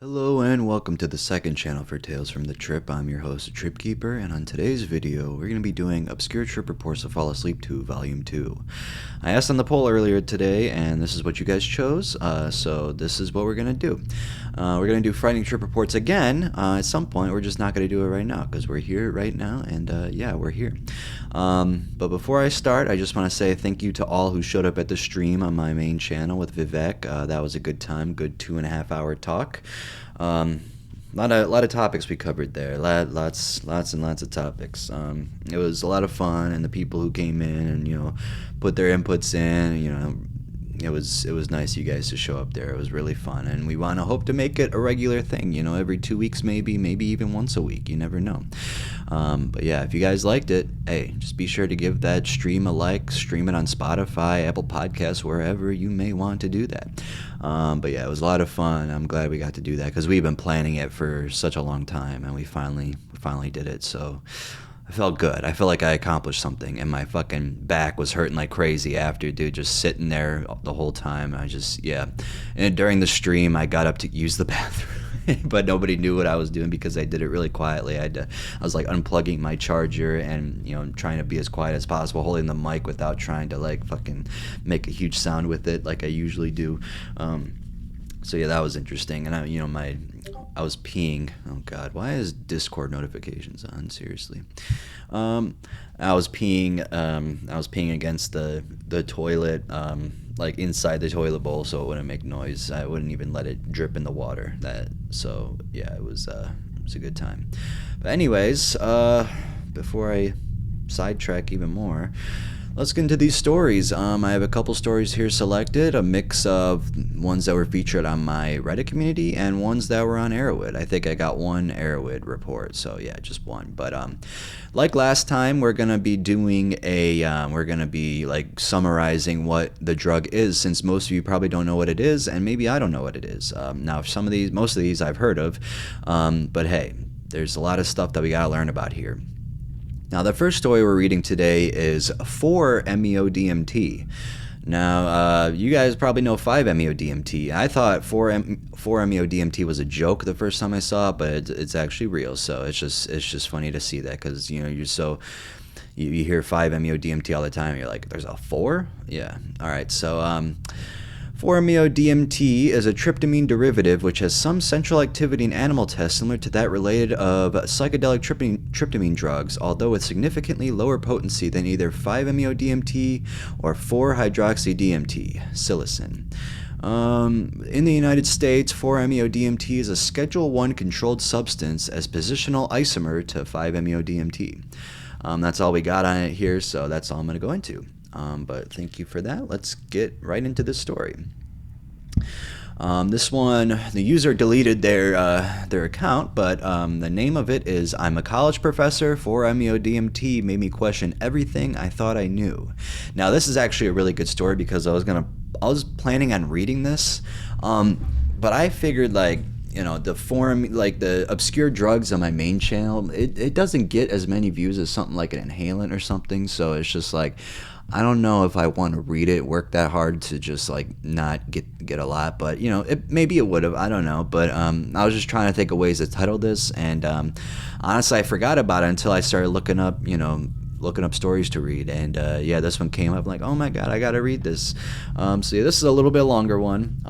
Hello and welcome to the second channel for Tales from the Trip. I'm your host, Tripkeeper, and on today's video, we're going to be doing Obscure Trip Reports to Fall Asleep to Volume 2. I asked on the poll earlier today, and this is what you guys chose, so this is what we're going to do. We're going to do Frightening Trip Reports again at some point. We're just not going to do it right now, because we're here right now, and yeah, we're here. But before I start, I just want to say thank you to all who showed up at the stream on my main channel with Vivek. That was a good time, good 2.5-hour talk. A lot of topics we covered there. Lots and lots of topics. It was a lot of fun, and the people who came in and put their inputs in, it was nice you guys to show up there. It was really fun, and we want to hope to make it a regular thing. Every 2 weeks, maybe even once a week. You never know. But yeah, if you guys liked it, hey, just be sure to give that stream a like. Stream it on Spotify, Apple Podcasts, wherever you may want to do that. But yeah, it was a lot of fun. I'm glad we got to do that because we've been planning it for such a long time, and we finally did it. So I felt good. I felt like I accomplished something, and my fucking back was hurting like crazy after, dude, just sitting there the whole time. And during the stream, I got up to use the bathroom. But nobody knew what I was doing because I did it really quietly. I was like unplugging my charger and trying to be as quiet as possible, holding the mic without trying to like fucking make a huge sound with it like I usually do. So yeah, that was interesting. And I was peeing. Oh God, why is Discord notifications on? Seriously. I was peeing. I was peeing against the toilet. Like inside the toilet bowl, so it wouldn't make noise. I wouldn't even let it drip in the water. So yeah, it was a good time. But anyways, before I sidetrack even more, let's get into these stories. I have a couple stories here selected, a mix of ones that were featured on my Reddit community and ones that were on Arrowhead. I think I got one Arrowhead report, so yeah, just one. But like last time, we're gonna be doing we're gonna be like summarizing what the drug is, since most of you probably don't know what it is, and maybe I don't know what it is. Now, most of these I've heard of, but hey, there's a lot of stuff that we gotta learn about here. Now, the first story we're reading today is 4-MeO-DMT. Now, you guys probably know 5-MeO-DMT. I thought 4-MeO-DMT was a joke the first time I saw it, but it's actually real. So it's just funny to see that because you hear 5-MeO-DMT all the time. You're like, there's a 4? Yeah. All right. So 4-MeO-DMT is a tryptamine derivative which has some central activity in animal tests similar to that related of psychedelic tryptamine drugs, although with significantly lower potency than either 5-MeO-DMT or 4-hydroxy-DMT, psilocin. In the United States, 4-MeO-DMT is a Schedule I controlled substance as positional isomer to 5-MeO-DMT. That's all we got on it here, so that's all I'm going to go into. But thank you for that. Let's get right into this story. This one, the user deleted their account, but the name of it is "I'm a college professor. 4-MeO-DMT made me question everything I thought I knew." Now, this is actually a really good story because I was planning on reading this, but I figured the obscure drugs on my main channel, it doesn't get as many views as something like an inhalant or something, so it's just like, I don't know if I want to read it, work that hard to just like not get a lot, but maybe it would have, I don't know, but I was just trying to think of ways to title this, and honestly I forgot about it until I started looking up stories to read, and yeah, this one came up like, oh my god, I gotta read this. So yeah, this is a little bit longer one,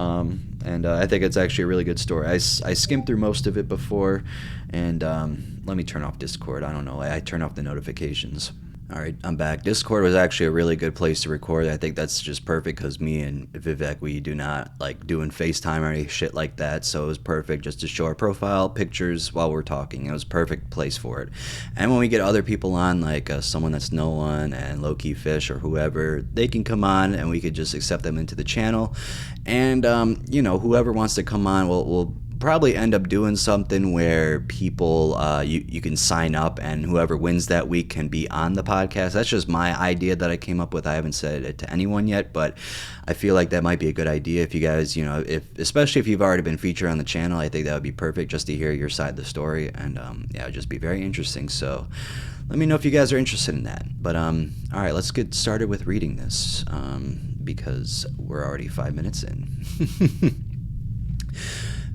and I think it's actually a really good story. I skimmed through most of it before, and let me turn off Discord. I don't know, I turned off the notifications. Alright, I'm back. Discord was actually a really good place to record. I think that's just perfect because me and Vivek, we do not like doing FaceTime or any shit like that, so it was perfect just to show our profile pictures while we're talking. It was a perfect place for it. And when we get other people on, like someone that's no one and Low-Key Fish or whoever, they can come on and we could just accept them into the channel. And whoever wants to come on, we'll probably end up doing something where people you can sign up, and whoever wins that week can be on the podcast. That's just my idea that I came up with. I haven't said it to anyone yet, but I feel like that might be a good idea if you guys, especially if you've already been featured on the channel. I think that would be perfect just to hear your side of the story, and yeah, it'd just be very interesting. So let me know if you guys are interested in that. But all right, let's get started with reading this because we're already 5 minutes in.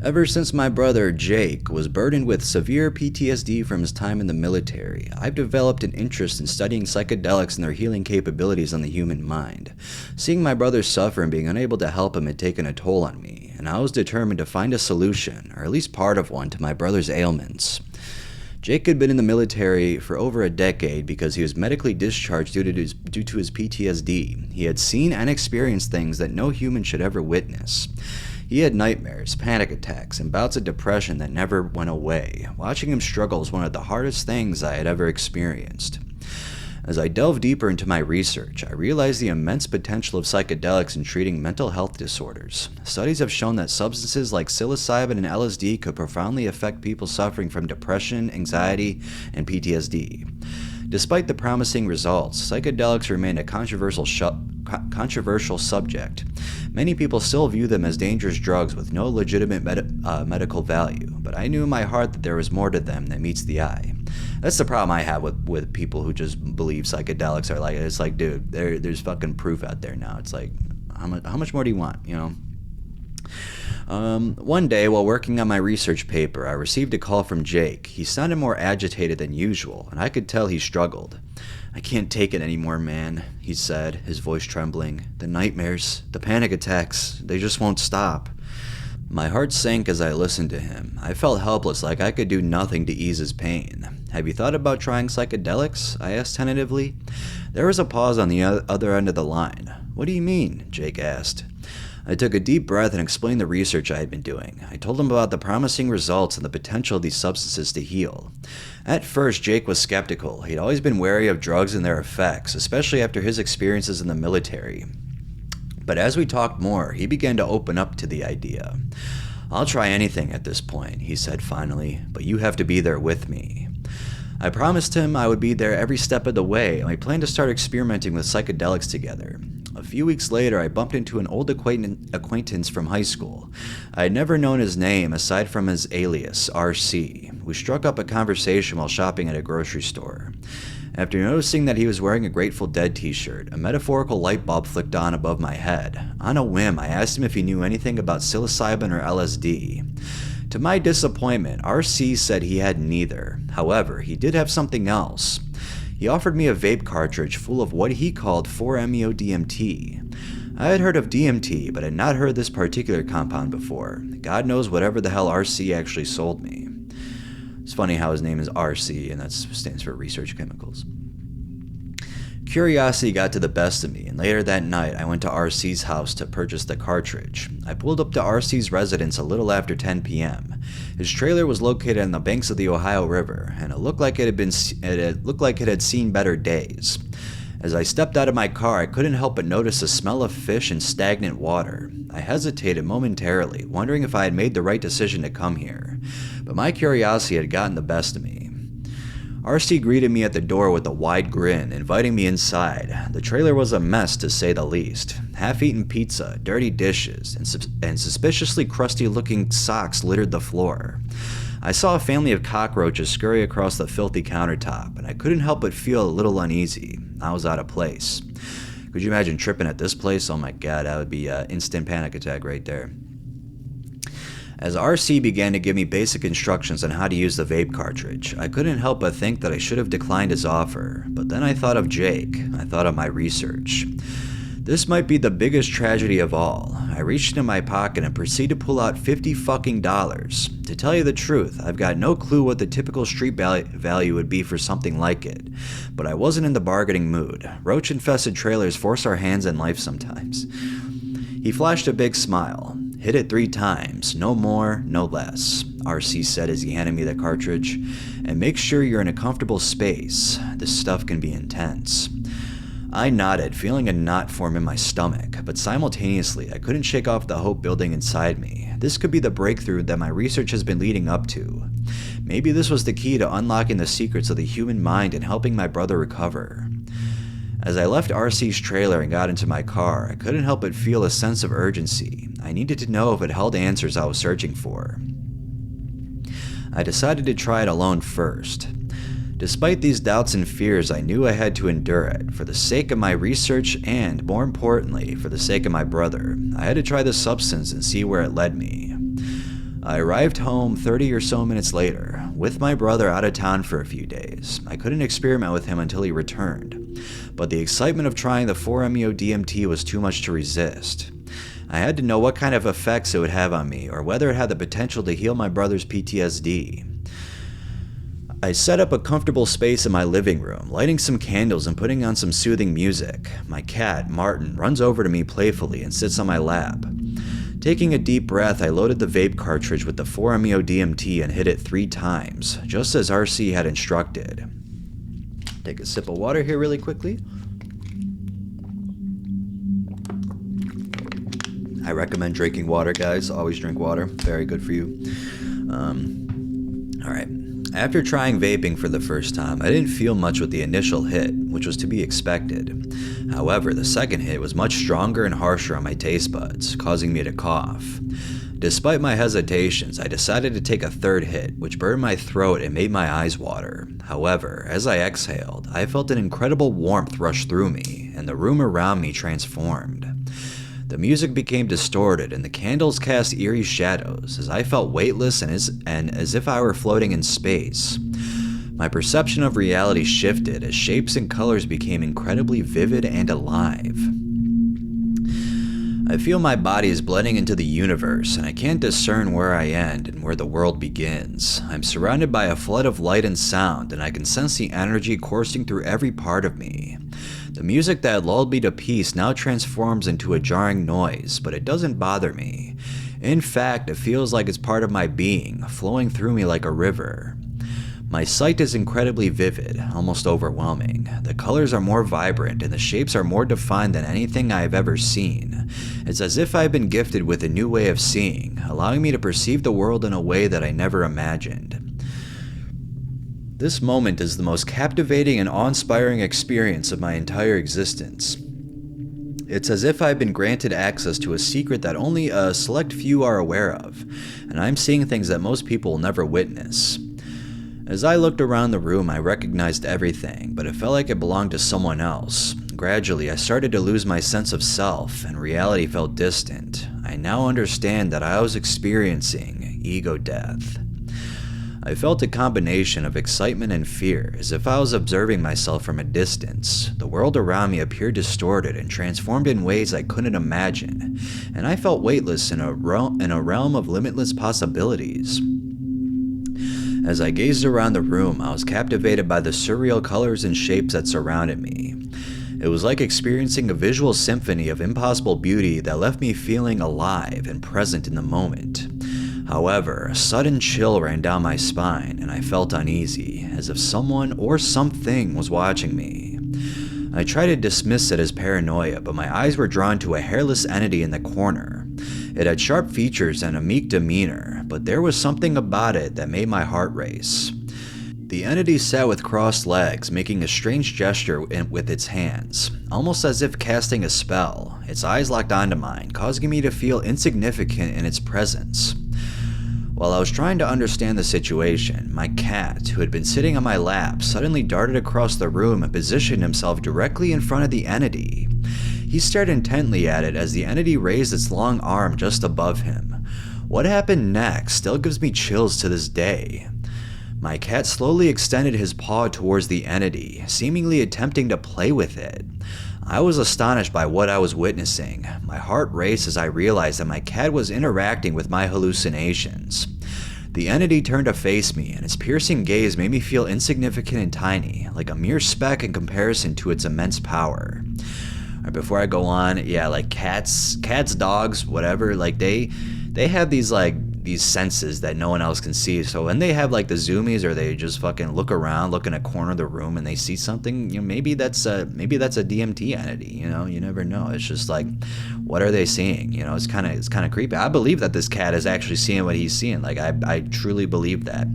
Ever since my brother, Jake, was burdened with severe PTSD from his time in the military, I've developed an interest in studying psychedelics and their healing capabilities on the human mind. Seeing my brother suffer and being unable to help him had taken a toll on me, and I was determined to find a solution, or at least part of one, to my brother's ailments. Jake had been in the military for over a decade because he was medically discharged due to his PTSD. He had seen and experienced things that no human should ever witness. He had nightmares, panic attacks, and bouts of depression that never went away. Watching him struggle was one of the hardest things I had ever experienced. As I delved deeper into my research, I realized the immense potential of psychedelics in treating mental health disorders. Studies have shown that substances like psilocybin and LSD could profoundly affect people suffering from depression, anxiety, and PTSD. Despite the promising results, psychedelics remain a controversial subject. Many people still view them as dangerous drugs with no legitimate medical value, but I knew in my heart that there was more to them than meets the eye. That's the problem I have with people who just believe psychedelics are like, it's like, dude, there's fucking proof out there now. It's like, how much more do you want, you know? One day, while working on my research paper, I received a call from Jake. He sounded more agitated than usual, and I could tell he struggled. "I can't take it anymore, man," he said, his voice trembling. "The nightmares, the panic attacks, they just won't stop." My heart sank as I listened to him. I felt helpless, like I could do nothing to ease his pain. "Have you thought about trying psychedelics?" I asked tentatively. There was a pause on the other end of the line. "What do you mean?" Jake asked. I took a deep breath and explained the research I had been doing. I told him about the promising results and the potential of these substances to heal. At first, Jake was skeptical. He'd always been wary of drugs and their effects, especially after his experiences in the military. But as we talked more, he began to open up to the idea. "I'll try anything at this point," he said finally, "but you have to be there with me." I promised him I would be there every step of the way, and we planned to start experimenting with psychedelics together. A few weeks later, I bumped into an old acquaintance from high school. I had never known his name aside from his alias, RC. We struck up a conversation while shopping at a grocery store. After noticing that he was wearing a Grateful Dead t-shirt, a metaphorical light bulb flicked on above my head. On a whim, I asked him if he knew anything about psilocybin or LSD. To my disappointment, RC said he had neither. However, he did have something else. He offered me a vape cartridge full of what he called 4-MeO-DMT. I had heard of DMT, but had not heard this particular compound before. God knows whatever the hell RC actually sold me. It's funny how his name is RC, and that stands for Research Chemicals. Curiosity got to the best of me, and later that night I went to RC's house to purchase the cartridge. I pulled up to RC's residence a little after 10 p.m. His trailer was located on the banks of the Ohio River, and it looked like it had seen better days. As I stepped out of my car, I couldn't help but notice the smell of fish and stagnant water. I hesitated momentarily, wondering if I had made the right decision to come here, but my curiosity had gotten the best of me. RC greeted me at the door with a wide grin, inviting me inside. The trailer was a mess, to say the least. Half-eaten pizza, dirty dishes, and suspiciously crusty-looking socks littered the floor. I saw a family of cockroaches scurry across the filthy countertop, and I couldn't help but feel a little uneasy. I was out of place. Could you imagine tripping at this place? Oh my god, that would be an instant panic attack right there. As RC began to give me basic instructions on how to use the vape cartridge, I couldn't help but think that I should have declined his offer. But then I thought of Jake. I thought of my research. This might be the biggest tragedy of all. I reached into my pocket and proceeded to pull out $50. To tell you the truth, I've got no clue what the typical street value would be for something like it. But I wasn't in the bargaining mood. Roach-infested trailers force our hands in life sometimes. He flashed a big smile. "Hit it 3 times, no more, no less," RC said as he handed me the cartridge. "And make sure you're in a comfortable space. This stuff can be intense." I nodded, feeling a knot form in my stomach, but simultaneously I couldn't shake off the hope building inside me. This could be the breakthrough that my research has been leading up to. Maybe this was the key to unlocking the secrets of the human mind and helping my brother recover. As I left RC's trailer and got into my car, I couldn't help but feel a sense of urgency. I needed to know if it held answers I was searching for. I decided to try it alone first. Despite these doubts and fears, I knew I had to endure it, for the sake of my research and, more importantly, for the sake of my brother. I had to try the substance and see where it led me. I arrived home 30 or so minutes later, with my brother out of town for a few days. I couldn't experiment with him until he returned, but the excitement of trying the 4-MeO-DMT was too much to resist. I had to know what kind of effects it would have on me, or whether it had the potential to heal my brother's PTSD. I set up a comfortable space in my living room, lighting some candles and putting on some soothing music. My cat, Martin, runs over to me playfully and sits on my lap. Taking a deep breath, I loaded the vape cartridge with the 4-MeO-DMT and hit it 3 times, just as RC had instructed. Take a sip of water here really quickly. I recommend drinking water, guys. Always drink water. Very good for you. Alright. After trying vaping for the first time, I didn't feel much with the initial hit, which was to be expected. However, the second hit was much stronger and harsher on my taste buds, causing me to cough. Despite my hesitations, I decided to take a third hit, which burned my throat and made my eyes water. However, as I exhaled, I felt an incredible warmth rush through me, and the room around me transformed. The music became distorted and the candles cast eerie shadows as I felt weightless and as if I were floating in space. My perception of reality shifted as shapes and colors became incredibly vivid and alive. I feel my body is blending into the universe and I can't discern where I end and where the world begins. I'm surrounded by a flood of light and sound and I can sense the energy coursing through every part of me. The music that lulled me to peace now transforms into a jarring noise, but it doesn't bother me. In fact, it feels like it's part of my being, flowing through me like a river. My sight is incredibly vivid, almost overwhelming. The colors are more vibrant and the shapes are more defined than anything I have ever seen. It's as if I've been gifted with a new way of seeing, allowing me to perceive the world in a way that I never imagined. This moment is the most captivating and awe-inspiring experience of my entire existence. It's as if I've been granted access to a secret that only a select few are aware of, and I'm seeing things that most people will never witness. As I looked around the room, I recognized everything, but it felt like it belonged to someone else. Gradually, I started to lose my sense of self, and reality felt distant. I now understand that I was experiencing ego death. I felt a combination of excitement and fear, as if I was observing myself from a distance. The world around me appeared distorted and transformed in ways I couldn't imagine, and I felt weightless in a realm of limitless possibilities. As I gazed around the room, I was captivated by the surreal colors and shapes that surrounded me. It was like experiencing a visual symphony of impossible beauty that left me feeling alive and present in the moment. However, a sudden chill ran down my spine and I felt uneasy, as if someone or something was watching me. I tried to dismiss it as paranoia, but my eyes were drawn to a hairless entity in the corner. It had sharp features and a meek demeanor, but there was something about it that made my heart race. The entity sat with crossed legs, making a strange gesture with its hands, almost as if casting a spell. Its eyes locked onto mine, causing me to feel insignificant in its presence. While I was trying to understand the situation, my cat, who had been sitting on my lap, suddenly darted across the room and positioned himself directly in front of the entity. He stared intently at it as the entity raised its long arm just above him. What happened next still gives me chills to this day. My cat slowly extended his paw towards the entity, seemingly attempting to play with it. I was astonished by what I was witnessing. My heart raced as I realized that my cat was interacting with my hallucinations. The entity turned to face me, and its piercing gaze made me feel insignificant and tiny, like a mere speck in comparison to its immense power. Before I go on, yeah, like cats, dogs, whatever, like they have these senses that no one else can see. So when they have like the zoomies, or they just fucking look around, look in a corner of the room, and they see something, you know, maybe that's a DMT entity. You know, you never know. It's just like, what are they seeing? You know, it's kind of creepy. I believe that this cat is actually seeing what he's seeing. Like I truly believe that,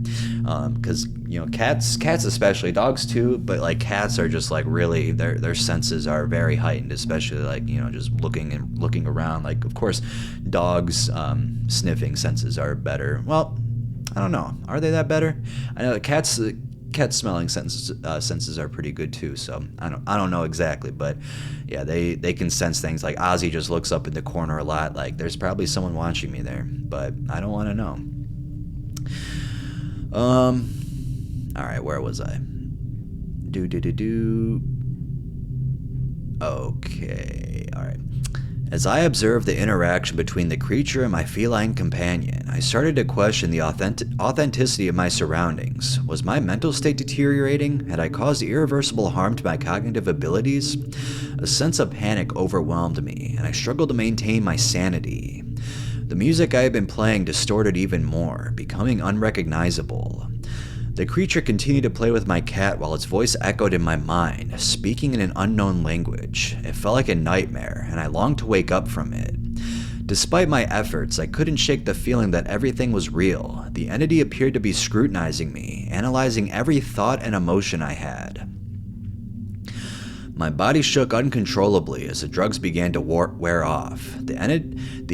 because you know, cats especially, dogs too, but like cats are just like really, their senses are very heightened, especially like, you know, just looking around. Like, of course, dogs sniffing senses are better. Well, I don't know, are they that better? I know cats smelling senses are pretty good too, so I don't know exactly, but yeah, they can sense things. Like Ozzy just looks up in the corner a lot, like there's probably someone watching me there, but I don't want to know. Alright, where was I? Okay, alright. As I observed the interaction between the creature and my feline companion, I started to question the authenticity of my surroundings. Was my mental state deteriorating? Had I caused irreversible harm to my cognitive abilities? A sense of panic overwhelmed me, and I struggled to maintain my sanity. The music I had been playing distorted even more, becoming unrecognizable. The creature continued to play with my cat while its voice echoed in my mind, speaking in an unknown language. It felt like a nightmare, and I longed to wake up from it. Despite my efforts, I couldn't shake the feeling that everything was real. The entity appeared to be scrutinizing me, analyzing every thought and emotion I had. My body shook uncontrollably as the drugs began to wear off. The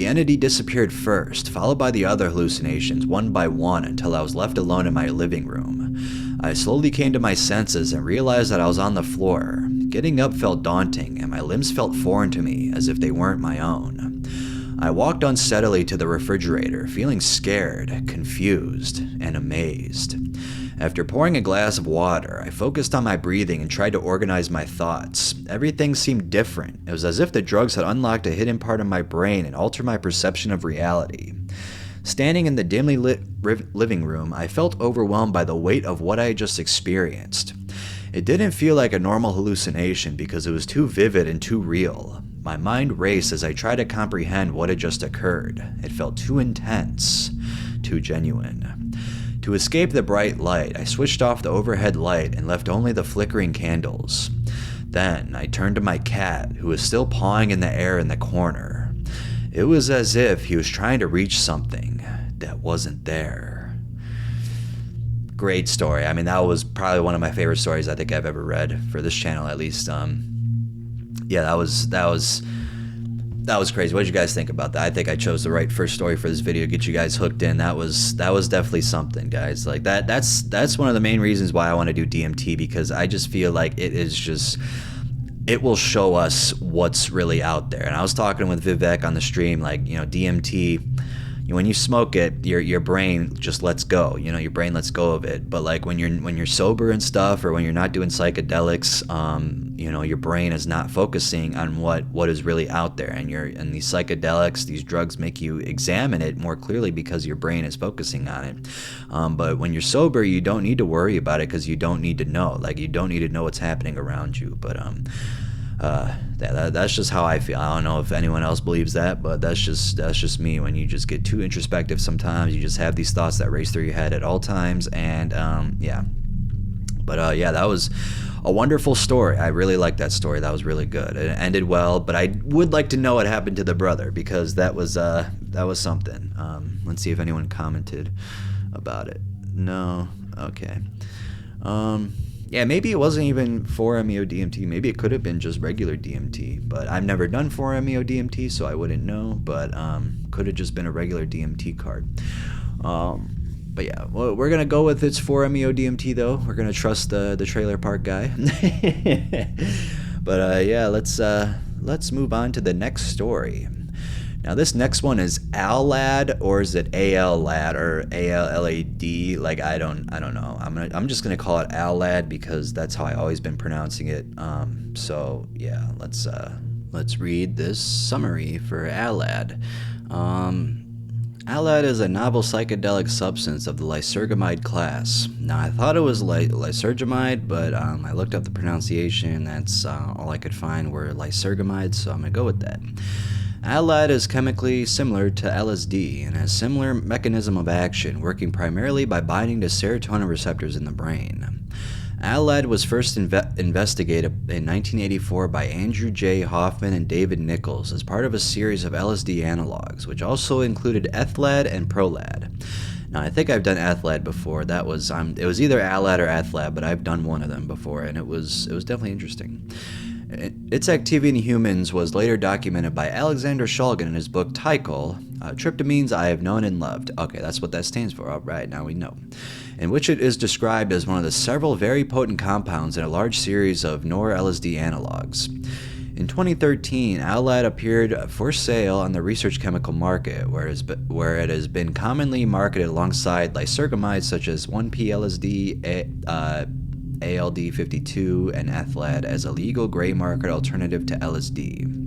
entity disappeared first, followed by the other hallucinations one by one until I was left alone in my living room. I slowly came to my senses and realized that I was on the floor. Getting up felt daunting, and my limbs felt foreign to me, as if they weren't my own. I walked unsteadily to the refrigerator, feeling scared, confused, and amazed. After pouring a glass of water, I focused on my breathing and tried to organize my thoughts. Everything seemed different. It was as if the drugs had unlocked a hidden part of my brain and altered my perception of reality. Standing in the dimly lit living room, I felt overwhelmed by the weight of what I had just experienced. It didn't feel like a normal hallucination because it was too vivid and too real. My mind raced as I tried to comprehend what had just occurred. It felt too intense, too genuine. To escape the bright light, I switched off the overhead light and left only the flickering candles. Then, I turned to my cat, who was still pawing in the air in the corner. It was as if he was trying to reach something that wasn't there. Great story. I mean, that was probably one of my favorite stories I think I've ever read, for this channel at least. Yeah, that was crazy. What did you guys think about that? I think I chose the right first story for this video to get you guys hooked in. That was definitely something, guys. Like that's one of the main reasons why I want to do DMT, because I just feel like it will show us what's really out there. And I was talking with Vivek on the stream, like, you know, DMT, when you smoke it, your brain just lets go. You know, your brain lets go of it. But like when you're sober and stuff, or when you're not doing psychedelics, you know, your brain is not focusing on what is really out there. And these psychedelics, these drugs make you examine it more clearly because your brain is focusing on it. But when you're sober, you don't need to worry about it because you don't need to know. Like, you don't need to know what's happening around you. But that's just how I feel. I don't know if anyone else believes that, but that's just me. When you just get too introspective sometimes, you just have these thoughts that race through your head at all times. And yeah. But yeah, that was a wonderful story. I really liked that story. That was really good. It ended well, but I would like to know what happened to the brother, because that was something. Let's see if anyone commented about it. No. Okay. Yeah, maybe it wasn't even 4-MeO-DMT. Maybe it could have been just regular DMT. But I've never done 4-MeO-DMT, so I wouldn't know. But could have just been a regular DMT card. But yeah, well, we're gonna go with it's 4-MeO-DMT though. We're gonna trust the trailer park guy. But yeah, let's move on to the next story. Now this next one is Allad, or is it Allad or Allad? Like, I don't know. I'm just gonna call it Allad because that's how I always been pronouncing it. So yeah, let's read this summary for Allad. Allad is a novel psychedelic substance of the lysergamide class. Now, I thought it was lysergamide, but I looked up the pronunciation. That's all I could find were lysergamide, so I'm going to go with that. Allad is chemically similar to LSD and has similar mechanism of action, working primarily by binding to serotonin receptors in the brain. Allad was first investigated in 1984 by Andrew J. Hoffman and David Nichols as part of a series of LSD analogs, which also included Ethlad and Prolad. Now, I think I've done Ethlad before. It was either Allad or Ethlad, but I've done one of them before, and it was definitely interesting. Its activity in humans was later documented by Alexander Shulgin in his book Tychol, Tryptamines I Have Known and Loved. Okay, that's what that stands for. All right, now we know. In which it is described as one of the several very potent compounds in a large series of nor-LSD analogs. In 2013, Alad appeared for sale on the research chemical market, where it has been commonly marketed alongside lysergamides such as 1P-LSD, ALD52, and Athlad as a legal gray market alternative to LSD.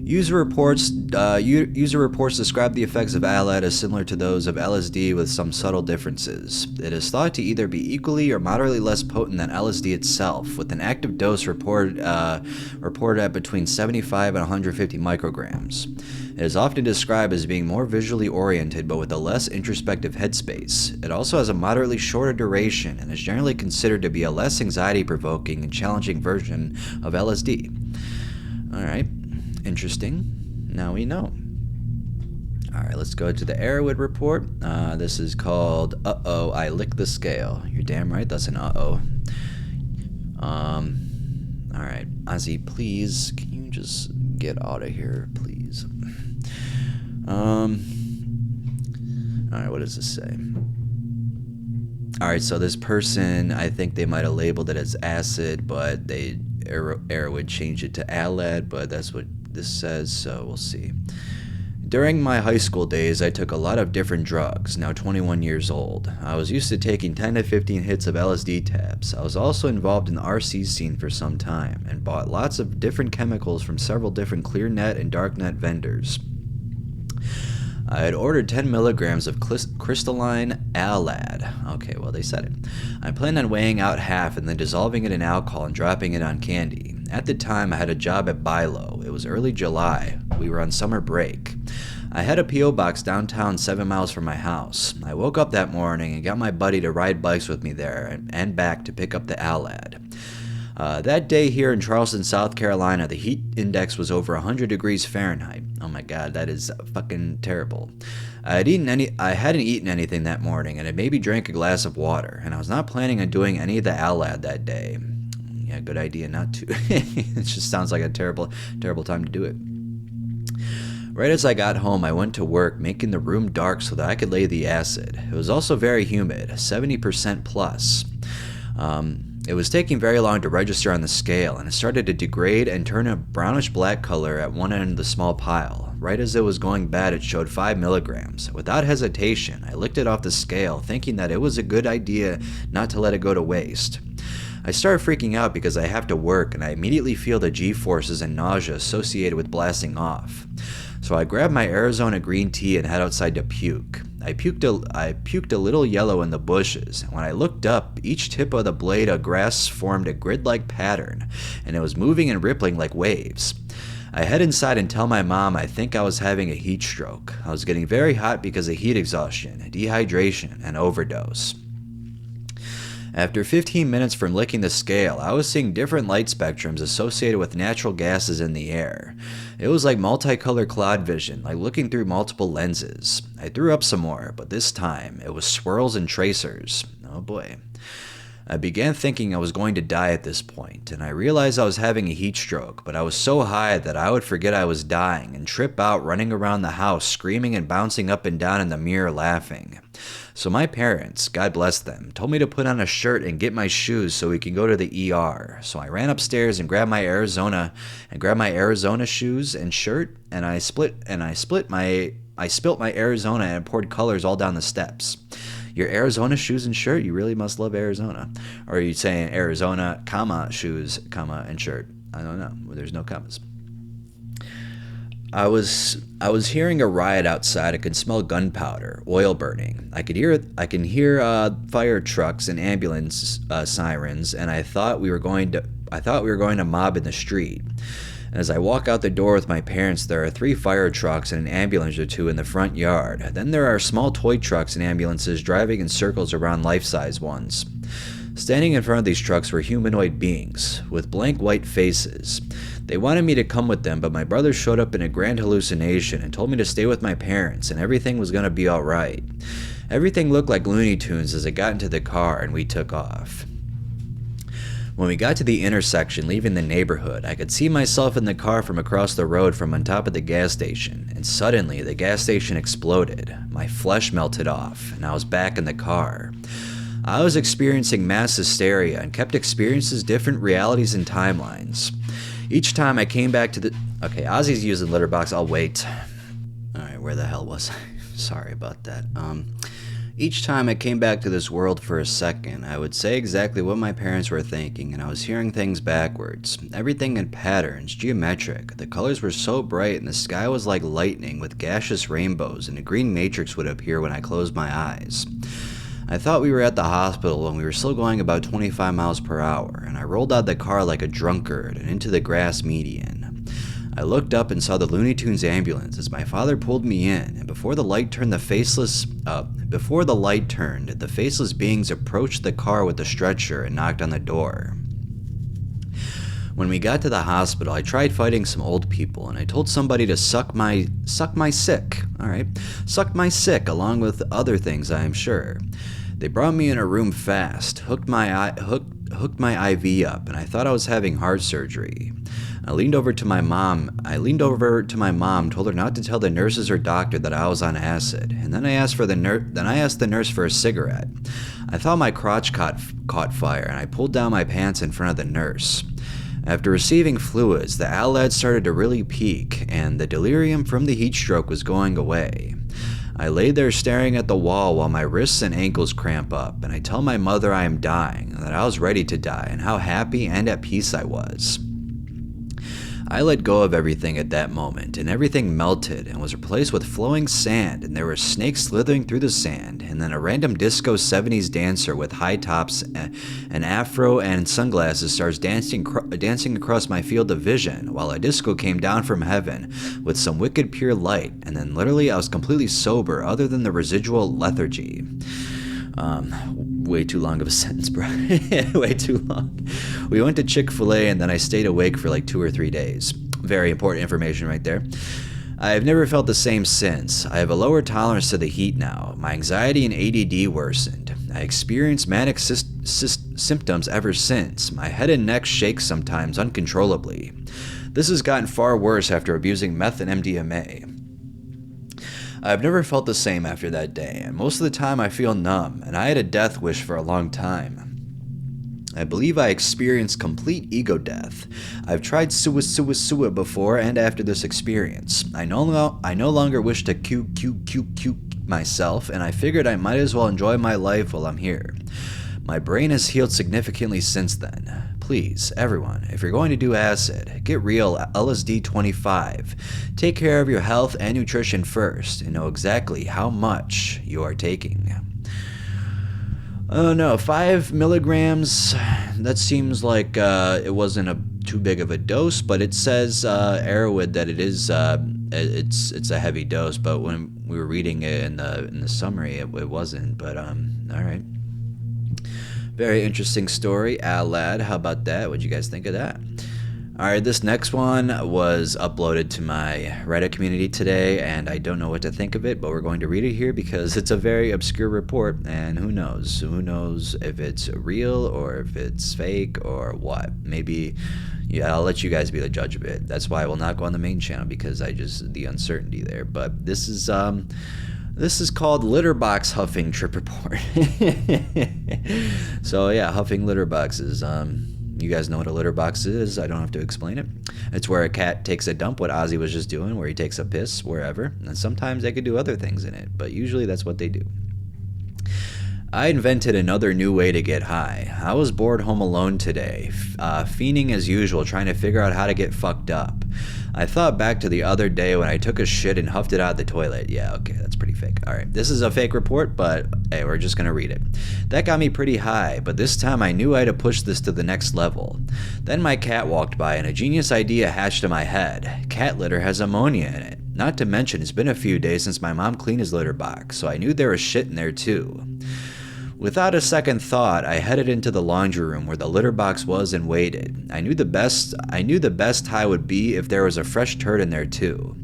User reports describe the effects of Alad as similar to those of LSD with some subtle differences. It is thought to either be equally or moderately less potent than LSD itself, with an active dose reported at between 75 and 150 micrograms. It is often described as being more visually oriented but with a less introspective headspace. It also has a moderately shorter duration and is generally considered to be a less anxiety-provoking and challenging version of LSD. Alright. Interesting. Now we know. Alright, let's go to the Arrowwood report. This is called Uh-Oh, I Licked the Scale. You're damn right, that's an uh-oh. Alright, Ozzy, please, can you just get out of here, please? Alright, what does this say? Alright, so this person, I think they might have labeled it as acid, but Arrowwood changed it to Alad, but that's what this says, so we'll see. During my high school days, I took a lot of different drugs, now 21 years old. I was used to taking 10 to 15 hits of LSD tabs. I was also involved in the RC scene for some time, and bought lots of different chemicals from several different clear net and dark net vendors. I had ordered 10 milligrams of crystalline Alad. Okay, well, they said it. I planned on weighing out half and then dissolving it in alcohol and dropping it on candy. At the time, I had a job at Bilo. It was early July. We were on summer break. I had a P.O. box downtown 7 miles from my house. I woke up that morning and got my buddy to ride bikes with me there and back to pick up the Alad. That day here in Charleston, South Carolina, the heat index was over 100 degrees Fahrenheit. Oh my god, that is fucking terrible. I hadn't eaten anything that morning, and had maybe drank a glass of water, and I was not planning on doing any of the Alad that day. Yeah, good idea not to. It just sounds like a terrible time to do it. Right as I got home, I went to work, making the room dark so that I could lay the acid. It was also very humid, 70% plus. It was taking very long to register on the scale, and it started to degrade and turn a brownish-black color at one end of the small pile. Right as it was going bad, it showed 5 milligrams. Without hesitation, I licked it off the scale, thinking that it was a good idea not to let it go to waste. I started freaking out because I have to work, and I immediately feel the G-forces and nausea associated with blasting off. So I grabbed my Arizona green tea and head outside to puke. I puked a little yellow in the bushes, and when I looked up, each tip of the blade of grass formed a grid-like pattern, and it was moving and rippling like waves. I head inside and tell my mom I think I was having a heat stroke. I was getting very hot because of heat exhaustion, dehydration, and overdose. After 15 minutes from licking the scale, I was seeing different light spectrums associated with natural gases in the air. It was like multicolored cloud vision, like looking through multiple lenses. I threw up some more, but this time, it was swirls and tracers. Oh boy. I began thinking I was going to die at this point, and I realized I was having a heat stroke, but I was so high that I would forget I was dying and trip out running around the house screaming and bouncing up and down in the mirror laughing. So my parents, God bless them, told me to put on a shirt and get my shoes so we can go to the ER. So I ran upstairs and grabbed my Arizona shoes and shirt, and I spilt my Arizona and poured colors all down the steps. Your Arizona shoes and shirt? You really must love Arizona. Or are you saying Arizona, comma, shoes, comma, and shirt? I don't know. There's no commas. I was hearing a riot outside. I could smell gunpowder, oil burning. I can hear fire trucks and ambulance sirens, and I thought we were going to mob in the street. As I walk out the door with my parents, there are 3 fire trucks and an ambulance or 2 in the front yard. Then there are small toy trucks and ambulances driving in circles around life-size ones. Standing in front of these trucks were humanoid beings, with blank white faces. They wanted me to come with them, but my brother showed up in a grand hallucination and told me to stay with my parents and everything was going to be alright. Everything looked like Looney Tunes as I got into the car and we took off. When we got to the intersection leaving the neighborhood, I could see myself in the car from across the road from on top of the gas station, and suddenly the gas station exploded. My flesh melted off, and I was back in the car. I was experiencing mass hysteria and kept experiencing different realities and timelines. Each time I came back to the... Okay, Ozzy's using litter box. I'll wait. Alright, where the hell was I? Sorry about that. Each time I came back to this world for a second, I would say exactly what my parents were thinking, and I was hearing things backwards. Everything in patterns, geometric. The colors were so bright, and the sky was like lightning with gaseous rainbows, and a green matrix would appear when I closed my eyes. I thought we were at the hospital when we were still going about 25 miles per hour, and I rolled out the car like a drunkard and into the grass median. I looked up and saw the Looney Tunes ambulance as my father pulled me in, and before the light turned, the faceless beings approached the car with the stretcher and knocked on the door. When we got to the hospital, I tried fighting some old people, and I told somebody to suck my sick. Suck my sick, along with other things, I am sure. They brought me in a room fast, hooked my IV up, and I thought I was having heart surgery. I leaned over to my mom, told her not to tell the nurses or doctor that I was on acid, and then I asked the nurse for a cigarette. I thought my crotch caught fire, and I pulled down my pants in front of the nurse. After receiving fluids, the ALAD started to really peak, and the delirium from the heat stroke was going away. I lay there staring at the wall while my wrists and ankles cramp up, and I tell my mother I am dying, that I was ready to die, and how happy and at peace I was. I let go of everything at that moment, and everything melted and was replaced with flowing sand, and there were snakes slithering through the sand, and then a random disco 70s dancer with high tops, an afro, and sunglasses starts dancing across my field of vision, while a disco came down from heaven with some wicked pure light, and then literally I was completely sober other than the residual lethargy. Way too long of a sentence, bro. Way too long. We went to Chick-fil-A, and then I stayed awake for like 2 or 3 days. Very important information right there. I have never felt the same since. I have a lower tolerance to the heat now. My anxiety and ADD worsened. I experience manic symptoms ever since. My head and neck shake sometimes uncontrollably. This has gotten far worse after abusing meth and MDMA. I've never felt the same after that day, and most of the time I feel numb, and I had a death wish for a long time. I believe I experienced complete ego death. I've tried sua before and after this experience. I no longer wish to Q myself, and I figured I might as well enjoy my life while I'm here. My brain has healed significantly since then. Please, everyone, if you're going to do acid, get real LSD 25. Take care of your health and nutrition first, and know exactly how much you are taking. Oh no, 5 milligrams, that seems like it wasn't too big of a dose, but it says, Arrowwood, that it is, it's a heavy dose, but when we were reading it in the summary, it wasn't, but, alright. Very interesting story, Alad. How about that? What'd you guys think of that? Alright, this next one was uploaded to my Reddit community today, and I don't know what to think of it, but we're going to read it here because it's a very obscure report, and who knows? Who knows if it's real or if it's fake or what? Maybe, yeah, I'll let you guys be the judge of it. That's why I will not go on the main channel, because the uncertainty there. But this is called litter box huffing trip report. So yeah, huffing litter boxes. You guys know what a litter box is. I don't have to explain it. It's where a cat takes a dump, what Ozzy was just doing, where he takes a piss wherever. And sometimes they could do other things in it, but usually that's what they do. I invented another new way to get high. I was bored home alone today, fiending as usual, trying to figure out how to get fucked up. I thought back to the other day when I took a shit and huffed it out of the toilet. Yeah, okay, that's pretty fake. Alright, this is a fake report, but hey, we're just gonna read it. That got me pretty high, but this time I knew I had to push this to the next level. Then my cat walked by and a genius idea hatched in my head. Cat litter has ammonia in it. Not to mention, it's been a few days since my mom cleaned his litter box, so I knew there was shit in there too. Without a second thought, I headed into the laundry room where the litter box was and waited. I knew the best high would be if there was a fresh turd in there too.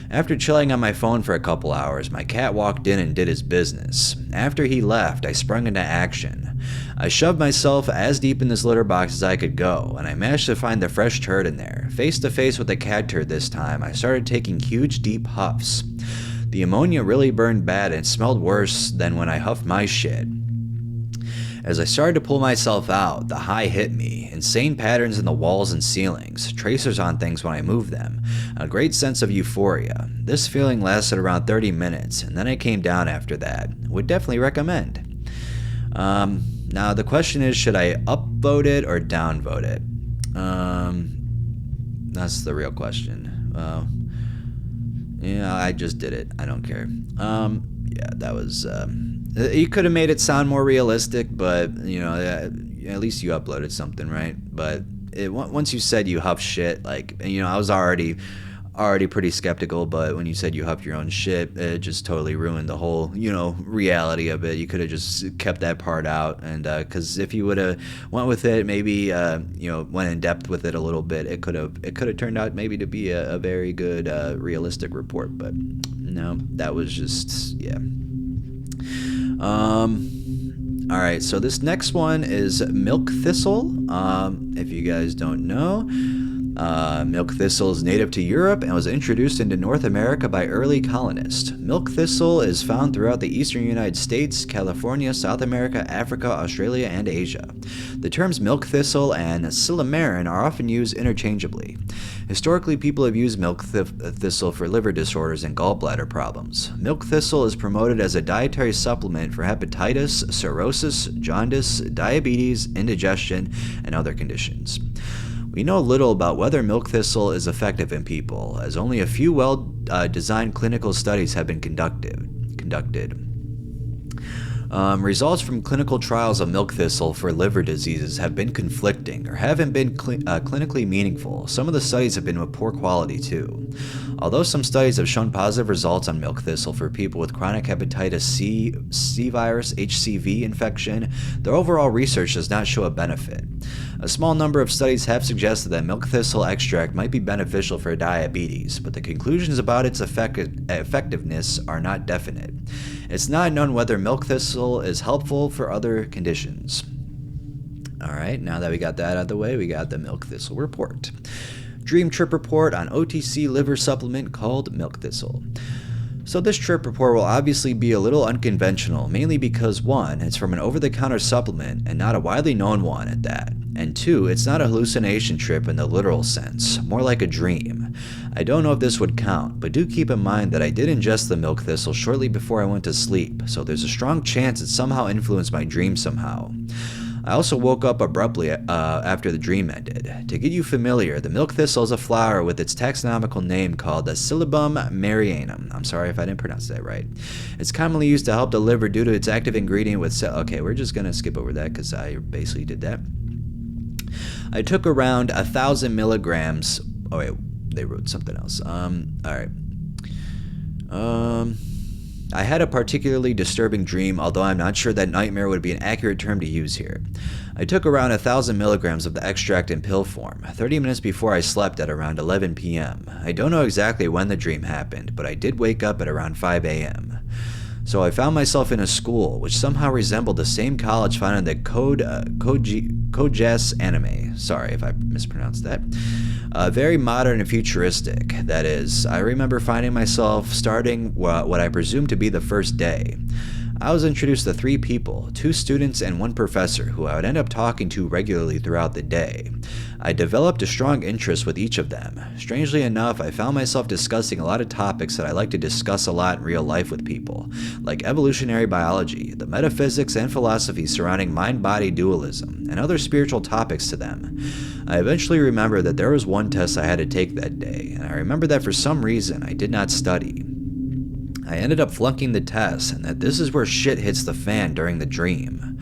After chilling on my phone for a couple hours, my cat walked in and did his business. After he left, I sprung into action. I shoved myself as deep in this litter box as I could go, and I managed to find the fresh turd in there. Face to face with the cat turd this time, I started taking huge deep huffs. The ammonia really burned bad and smelled worse than when I huffed my shit. As I started to pull myself out, the high hit me. Insane patterns in the walls and ceilings, tracers on things when I moved them, a great sense of euphoria. This feeling lasted around 30 minutes, and then I came down after that. Would definitely recommend. Now the question is, should I upvote it or downvote it? That's the real question. Yeah, I just did it. I don't care. Yeah, that was... you could have made it sound more realistic, but, you know, at least you uploaded something, right? But once you said you huff shit, like, you know, I was already pretty skeptical, but when you said you huff your own shit, it just totally ruined the whole, you know, reality of it. You could have just kept that part out, and because if you would have went with it, maybe you know, went in depth with it a little bit, it could have turned out maybe to be a very good realistic report. But no, that was just, yeah. All right, so this next one is Milk Thistle. If you guys don't know, Milk Thistle is native to Europe and was introduced into North America by early colonists. Milk Thistle is found throughout the eastern United States, California, South America, Africa, Australia, and Asia. The terms milk thistle and silymarin are often used interchangeably. Historically, people have used milk thistle for liver disorders and gallbladder problems. Milk thistle is promoted as a dietary supplement for hepatitis, cirrhosis, jaundice, diabetes, indigestion, and other conditions. We know little about whether milk thistle is effective in people, as only a few well-designed clinical studies have been conducted. Results from clinical trials of milk thistle for liver diseases have been conflicting or haven't been clinically meaningful. Some of the studies have been of poor quality too. Although some studies have shown positive results on milk thistle for people with chronic hepatitis C virus, HCV infection, their overall research does not show a benefit. A small number of studies have suggested that milk thistle extract might be beneficial for diabetes, but the conclusions about its effectiveness are not definite. It's not known whether milk thistle is helpful for other conditions. Alright, now that we got that out of the way, we got the milk thistle report. Dream trip report on OTC liver supplement called Milk Thistle. So this trip report will obviously be a little unconventional, mainly because 1, it's from an over-the-counter supplement and not a widely known one at that, and 2, it's not a hallucination trip in the literal sense, more like a dream. I don't know if this would count, but do keep in mind that I did ingest the milk thistle shortly before I went to sleep, so there's a strong chance it somehow influenced my dream somehow. I also woke up abruptly after the dream ended. To get you familiar, the milk thistle is a flower with its taxonomical name called the Silybum marianum. I'm sorry if I didn't pronounce that right. It's commonly used to help the liver due to its active ingredient with okay, we're just going to skip over that because I basically did that. I took around 1,000 milligrams. Oh wait, they wrote something else. Alright. I had a particularly disturbing dream, although I'm not sure that nightmare would be an accurate term to use here. I took around 1,000 milligrams of the extract in pill form, 30 minutes before I slept at around 11 p.m. I don't know exactly when the dream happened, but I did wake up at around 5 a.m. So I found myself in a school, which somehow resembled the same college found in the Kojes anime. Sorry if I mispronounced that. Very modern and futuristic, that is. I remember finding myself starting what I presume to be the first day. I was introduced to 3 people, 2 students and 1 professor, who I would end up talking to regularly throughout the day. I developed a strong interest with each of them. Strangely enough, I found myself discussing a lot of topics that I like to discuss a lot in real life with people, like evolutionary biology, the metaphysics and philosophy surrounding mind-body dualism, and other spiritual topics to them. I eventually remembered that there was one test I had to take that day, and I remember that for some reason I did not study. I ended up flunking the test, and that this is where shit hits the fan during the dream.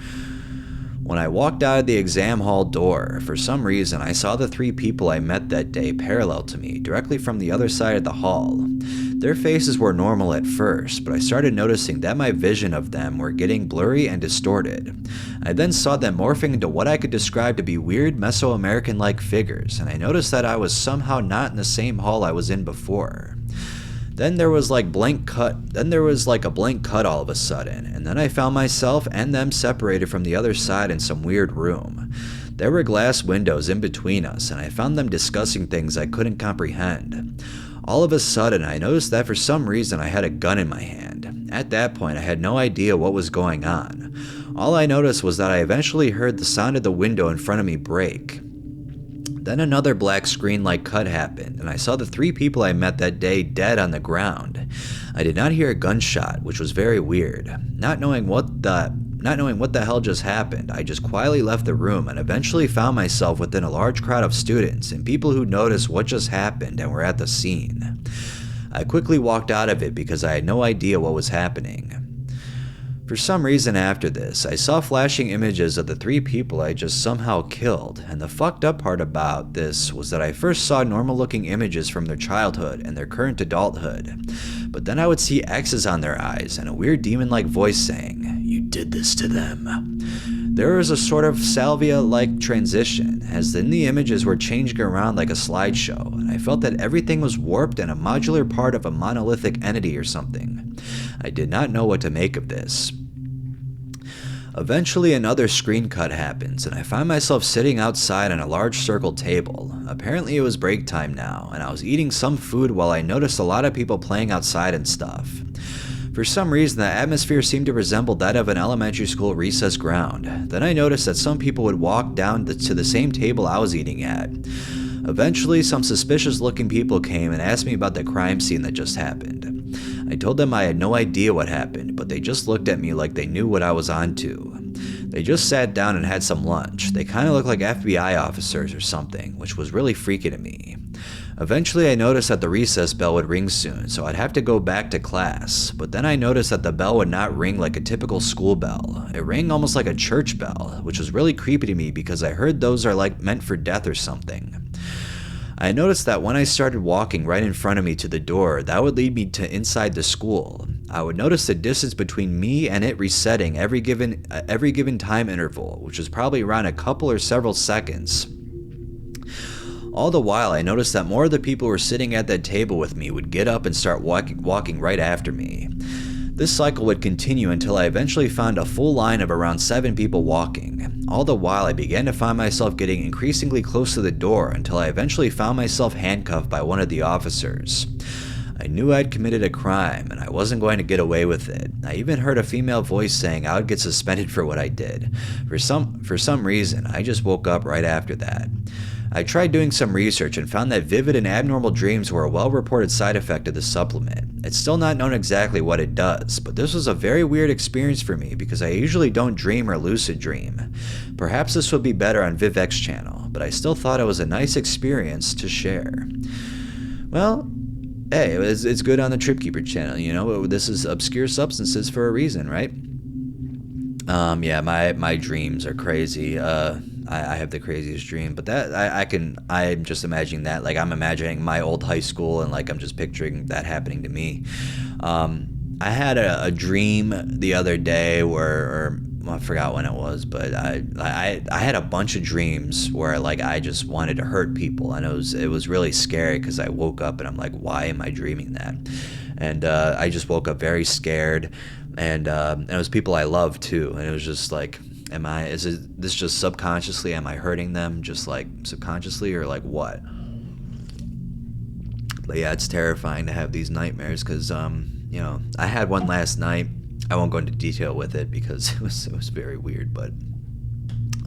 When I walked out of the exam hall door, for some reason I saw the 3 people I met that day parallel to me, directly from the other side of the hall. Their faces were normal at first, but I started noticing that my vision of them were getting blurry and distorted. I then saw them morphing into what I could describe to be weird Mesoamerican-like figures, and I noticed that I was somehow not in the same hall I was in before. Then there was like a blank cut all of a sudden, and then I found myself and them separated from the other side in some weird room. There were glass windows in between us, and I found them discussing things I couldn't comprehend. All of a sudden, I noticed that for some reason I had a gun in my hand. At that point, I had no idea what was going on. All I noticed was that I eventually heard the sound of the window in front of me break. Then another black screen-like cut happened, and I saw the 3 people I met that day dead on the ground. I did not hear a gunshot, which was very weird. Not knowing what the hell just happened, I just quietly left the room and eventually found myself within a large crowd of students and people who noticed what just happened and were at the scene. I quickly walked out of it because I had no idea what was happening. For some reason after this, I saw flashing images of the 3 people I just somehow killed, and the fucked up part about this was that I first saw normal looking images from their childhood and their current adulthood, but then I would see X's on their eyes and a weird demon-like voice saying, "You did this to them." There was a sort of salvia-like transition, as then the images were changing around like a slideshow, and I felt that everything was warped and a modular part of a monolithic entity or something. I did not know what to make of this. Eventually another screen cut happens, and I find myself sitting outside on a large circle table. Apparently it was break time now, and I was eating some food while I noticed a lot of people playing outside and stuff. For some reason, the atmosphere seemed to resemble that of an elementary school recess ground. Then I noticed that some people would walk down to the same table I was eating at. Eventually, some suspicious-looking people came and asked me about the crime scene that just happened. I told them I had no idea what happened, but they just looked at me like they knew what I was onto. They just sat down and had some lunch. They kind of looked like FBI officers or something, which was really freaky to me. Eventually I noticed that the recess bell would ring soon, so I'd have to go back to class. But then I noticed that the bell would not ring like a typical school bell. It rang almost like a church bell, which was really creepy to me because I heard those are like meant for death or something. I noticed that when I started walking right in front of me to the door, that would lead me to inside the school. I would notice the distance between me and it resetting every given time interval, which was probably around a couple or several seconds. All the while, I noticed that more of the people who were sitting at that table with me would get up and start walking right after me. This cycle would continue until I eventually found a full line of around 7 people walking. All the while, I began to find myself getting increasingly close to the door until I eventually found myself handcuffed by one of the officers. I knew I'd committed a crime and I wasn't going to get away with it. I even heard a female voice saying I would get suspended for what I did. For some reason, I just woke up right after that. I tried doing some research and found that vivid and abnormal dreams were a well-reported side effect of the supplement. It's still not known exactly what it does, but this was a very weird experience for me because I usually don't dream or lucid dream. Perhaps this would be better on Vivek's channel, but I still thought it was a nice experience to share. Well, hey, it's good on the Tripkeeper channel, you know, this is obscure substances for a reason, right? Yeah, my dreams are crazy. I have the craziest dream, but that I'm just imagining that, like I'm imagining my old high school and like I'm just picturing that happening to me. I had a dream the other day where I forgot when it was, but I had a bunch of dreams where like I just wanted to hurt people, and it was really scary because I woke up and I'm like, why am I dreaming that? And I just woke up very scared, and it was people I love too, and it was just like, is this just subconsciously, am I hurting them just like subconsciously, or like what? But yeah, it's terrifying to have these nightmares because you know, I had one last night. I won't go into detail with it because it was very weird, but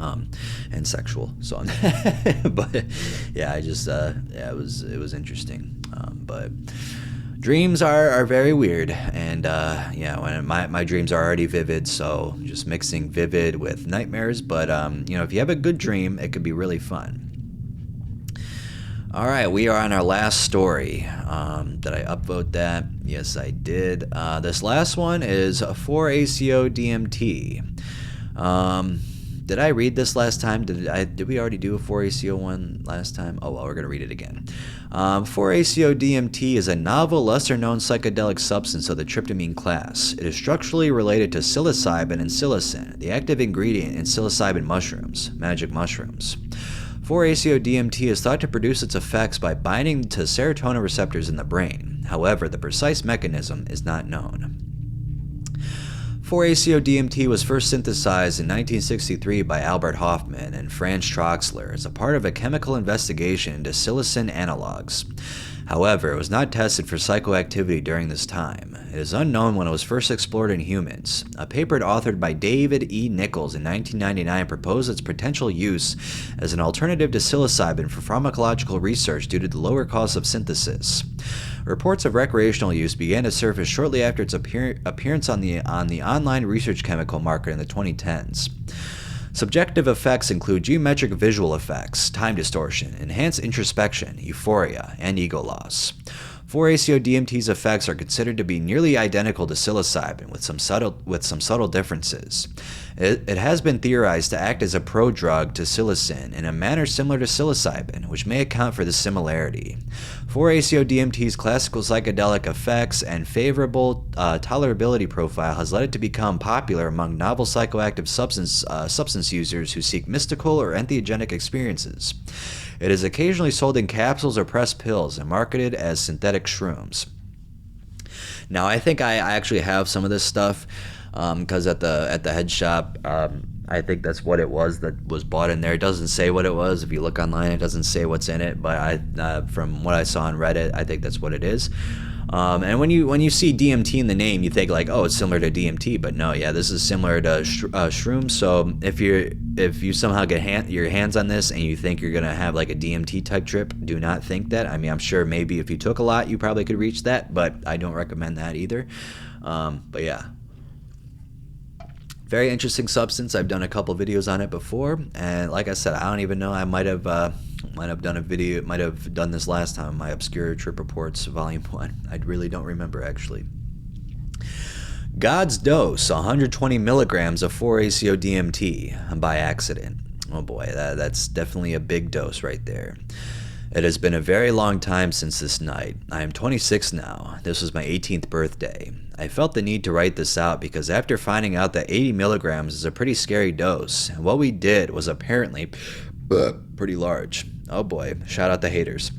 and sexual. So but yeah, I just yeah, it was interesting. But dreams are very weird, and yeah, when my dreams are already vivid, so just mixing vivid with nightmares. But you know, if you have a good dream, it could be really fun. All right, we are on our last story. Did I upvote that? Yes, I did. This last one is 4-ACO DMT. Did I read this last time? Did we already do a 4-ACO one last time? Oh, well, we're going to read it again. 4-ACO DMT is a novel, lesser-known psychedelic substance of the tryptamine class. It is structurally related to psilocybin and psilocin, the active ingredient in psilocybin mushrooms, magic mushrooms. 4-ACO DMT is thought to produce its effects by binding to serotonin receptors in the brain. However, the precise mechanism is not known. 4-ACO DMT was first synthesized in 1963 by Albert Hofmann and Franz Troxler as a part of a chemical investigation into psilocin analogs. However, it was not tested for psychoactivity during this time. It is unknown when it was first explored in humans. A paper authored by David E. Nichols in 1999 proposed its potential use as an alternative to psilocybin for pharmacological research due to the lower cost of synthesis. Reports of recreational use began to surface shortly after its appearance on the online research chemical market in the 2010s. Subjective effects include geometric visual effects, time distortion, enhanced introspection, euphoria, and ego loss. 4-ACO-DMT's effects are considered to be nearly identical to psilocybin with some subtle differences. It has been theorized to act as a prodrug to psilocin in a manner similar to psilocybin, which may account for this similarity. 4-ACO-DMT's classical psychedelic effects and favorable tolerability profile has led it to become popular among novel psychoactive substance users who seek mystical or entheogenic experiences. It is occasionally sold in capsules or pressed pills and marketed as synthetic shrooms. Now, I think I actually have some of this stuff because at the head shop, I think that's what it was that was bought in there. It doesn't say what it was. If you look online, it doesn't say what's in it. But from what I saw on Reddit, I think that's what it is. And when you see DMT in the name, you think like, oh, it's similar to DMT, but no, yeah, this is similar to shrooms. So if you somehow get your hands on this and you think you're gonna have like a DMT type trip, do not think that. I mean, I'm sure maybe if you took a lot, you probably could reach that, but I don't recommend that either. But yeah. Very interesting substance. I've done a couple videos on it before, and like I said, I don't even know. I might have done a video. Might have done this last time. My Obscure Trip Reports, Volume 1. I really don't remember actually. God's dose: 120 milligrams of 4-ACO-DMT by accident. Oh boy, that's definitely a big dose right there. It has been a very long time since this night. I am 26 now. This was my 18th birthday. I felt the need to write this out because after finding out that 80 milligrams is a pretty scary dose, and what we did was apparently pretty large. Oh boy, shout out the haters.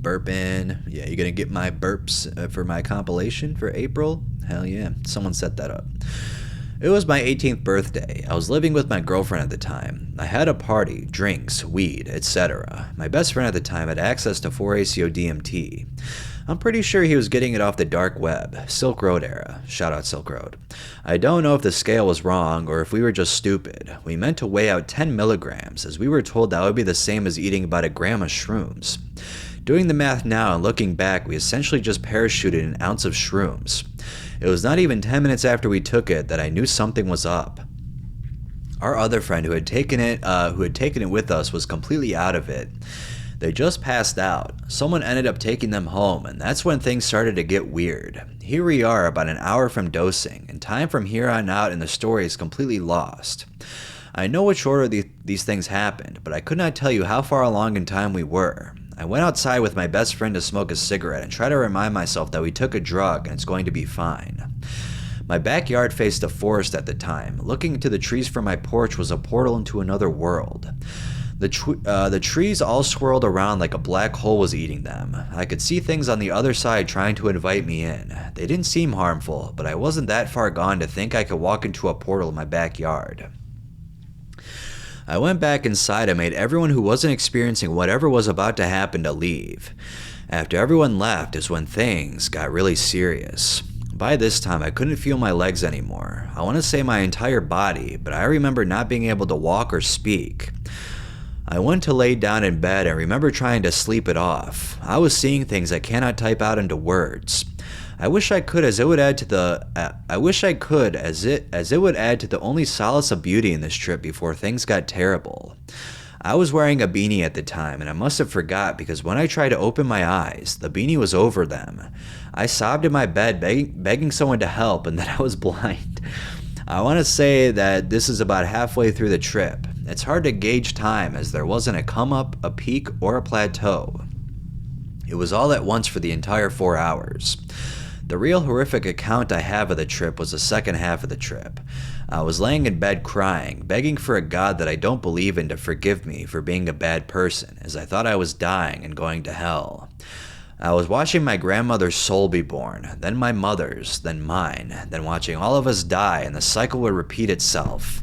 Burping. Yeah, you gonna get my burps for my compilation for April? Hell yeah, someone set that up. It was my 18th birthday. I was living with my girlfriend at the time. I had a party, drinks, weed, etc. My best friend at the time had access to 4-ACO-DMT. I'm pretty sure he was getting it off the dark web, Silk Road era. Shout out Silk Road. I don't know if the scale was wrong or if we were just stupid. We meant to weigh out 10 milligrams as we were told that would be the same as eating about a gram of shrooms. Doing the math now and looking back, we essentially just parachuted an ounce of shrooms. It was not even 10 minutes after we took it that I knew something was up. Our other friend who had taken it with us was completely out of it. They just passed out. Someone ended up taking them home, and that's when things started to get weird. Here we are about an hour from dosing, and time from here on out in the story is completely lost. I know which order these things happened, but I could not tell you how far along in time we were. I went outside with my best friend to smoke a cigarette and try to remind myself that we took a drug and it's going to be fine. My backyard faced a forest at the time. Looking into the trees from my porch was a portal into another world. The trees all swirled around like a black hole was eating them. I could see things on the other side trying to invite me in. They didn't seem harmful, but I wasn't that far gone to think I could walk into a portal in my backyard. I went back inside and made everyone who wasn't experiencing whatever was about to happen to leave. After everyone left is when things got really serious. By this time, I couldn't feel my legs anymore. I want to say my entire body, but I remember not being able to walk or speak. I went to lay down in bed and remember trying to sleep it off. I was seeing things I cannot type out into words. I wish I could, as it would add to the only solace of beauty in this trip before things got terrible. I was wearing a beanie at the time, and I must have forgot because when I tried to open my eyes, the beanie was over them. I sobbed in my bed, begging someone to help, and that I was blind. I want to say that this is about halfway through the trip. It's hard to gauge time as there wasn't a come up, a peak, or a plateau. It was all at once for the entire 4 hours. The real horrific account I have of the trip was the second half of the trip. I was laying in bed crying, begging for a God that I don't believe in to forgive me for being a bad person, as I thought I was dying and going to hell. I was watching my grandmother's soul be born, then my mother's, then mine, then watching all of us die and the cycle would repeat itself.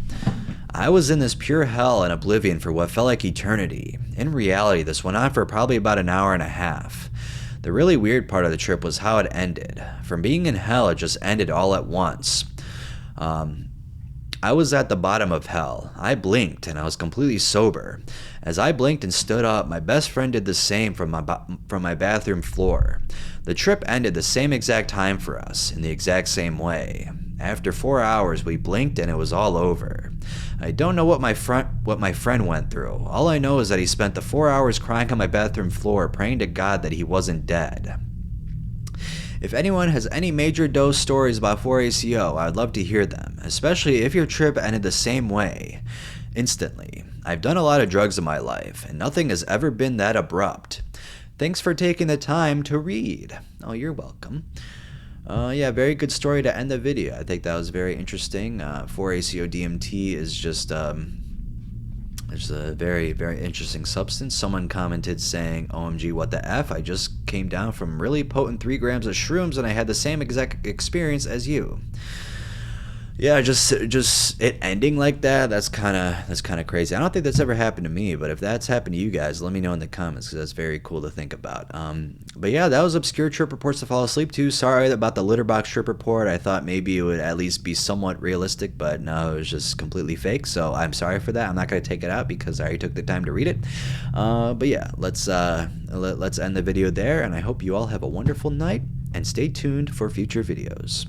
I was in this pure hell and oblivion for what felt like eternity. In reality, this went on for probably about an hour and a half. The really weird part of the trip was how it ended. From being in hell, it just ended all at once. I was at the bottom of hell. I blinked and I was completely sober. As I blinked and stood up, my best friend did the same from my bathroom floor. The trip ended the same exact time for us, in the exact same way. After 4 hours, we blinked and it was all over. I don't know what my friend went through. All I know is that he spent the 4 hours crying on my bathroom floor, praying to God that he wasn't dead. If anyone has any major dose stories about 4ACO, I'd love to hear them, especially if your trip ended the same way, instantly. I've done a lot of drugs in my life, and nothing has ever been that abrupt. Thanks for taking the time to read. Oh, you're welcome. Yeah, very good story to end the video. I think that was very interesting. 4ACO DMT is just it's a very, very interesting substance. Someone commented saying, OMG, what the F? I just came down from really potent 3 grams of shrooms and I had the same exact experience as you. Yeah, just it ending like that, that's kind of crazy. I don't think that's ever happened to me, but if that's happened to you guys, let me know in the comments, because that's very cool to think about. But yeah, that was Obscure Trip Reports to Fall Asleep to. Sorry about the litter box trip report. I thought maybe it would at least be somewhat realistic, but no, it was just completely fake, so I'm sorry for that. I'm not going to take it out because I already took the time to read it. But yeah, let's end the video there, and I hope you all have a wonderful night, and stay tuned for future videos.